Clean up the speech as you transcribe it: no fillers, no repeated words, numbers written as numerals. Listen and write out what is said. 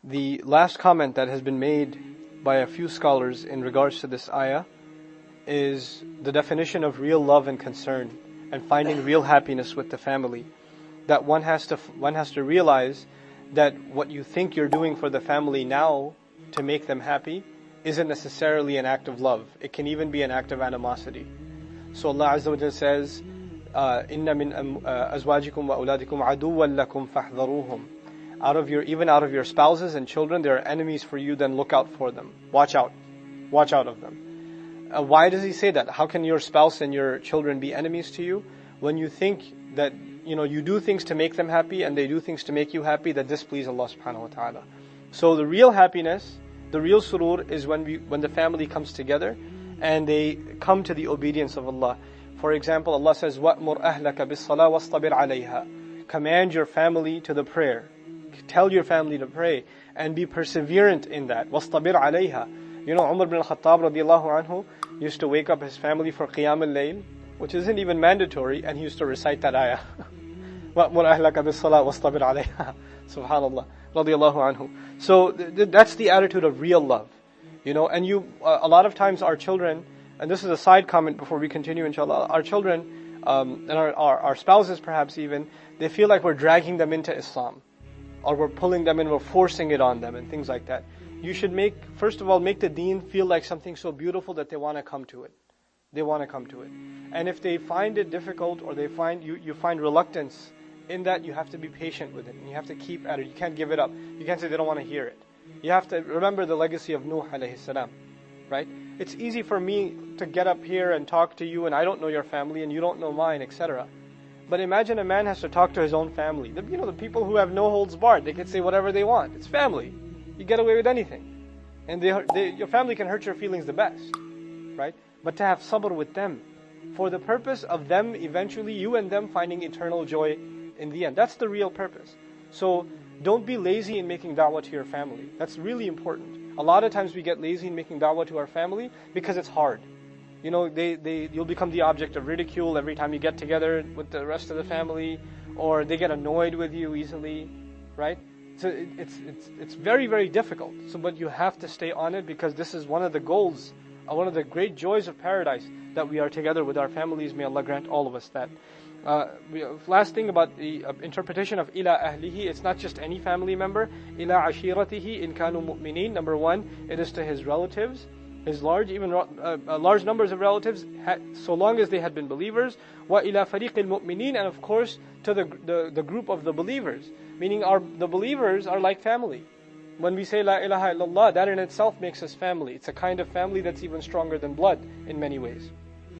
The last comment that has been made by a few scholars in regards to this ayah is the definition of real love and concern and finding real happiness with the family. That one has to realize that what you think you're doing for the family now to make them happy isn't necessarily an act of love. It can even be an act of animosity. So Allah Azza wa Jalla says, "Inna min azwajikum wa auladikum aduwwan lakum fahdharuhum." Even out of your spouses and children, they are enemies for you. Then look out for them. Watch out of them. Why does He say that? How can your spouse and your children be enemies to you when you think that you do things to make them happy and they do things to make you happy that displease Allah Subhanahu wa Taala? So the real happiness, the real surur is when the family comes together and they come to the obedience of Allah. For example, Allah says, "Wa'mur ahlaka bis-salah wastabir 'alayha." Command your family to the prayer. Tell your family to pray and be perseverant in that. وَاسْطَبِرْ عَلَيْهَا. Umar bin al-Khattab radiallahu anhu used to wake up his family for Qiyam al-Layl, which isn't even mandatory, and he used to recite that ayah. وَأْمُرْ أَهْلَكَ بِالصَّلَاةِ وَاسْطَبِرْ عَلَيْهَا. Subhanallah. Radiallahu anhu. So that's the attitude of real love. And a lot of times our children, and this is a side comment before we continue inshallah, our children, and our spouses perhaps even, they feel like we're dragging them into Islam. Or we're pulling them in, we're forcing it on them and things like that. You should first of all, make the deen feel like something so beautiful that they want to come to it. They want to come to it. And if they find it difficult or they find you find reluctance in that, you have to be patient with it. And you have to keep at it. You can't give it up. You can't say they don't want to hear it. You have to remember the legacy of Nuh alayhi salam. Right? It's easy for me to get up here and talk to you and I don't know your family and you don't know mine, etc. But imagine a man has to talk to his own family. The people who have no holds barred, they can say whatever they want. It's family. You get away with anything. And your family can hurt your feelings the best. Right? But to have sabr with them, for the purpose of them, eventually you and them finding eternal joy in the end. That's the real purpose. So don't be lazy in making da'wah to your family. That's really important. A lot of times we get lazy in making da'wah to our family because it's hard. You'll become the object of ridicule every time you get together with the rest of the family, or they get annoyed with you easily, right? So it's very, very difficult. But you have to stay on it because this is one of the goals, one of the great joys of paradise, that we are together with our families. May Allah grant all of us that. Last thing about the interpretation of ila ahlihi, it's not just any family member. Ila ashiratihi in kanu mu'minin. Number one, it is to his relatives. His large numbers of relatives, so long as they had been believers. Wa ila fariqil mu'minin, and of course to the group of the believers. Meaning the believers are like family. When we say la ilaha illallah, that in itself makes us family. It's a kind of family that's even stronger than blood in many ways.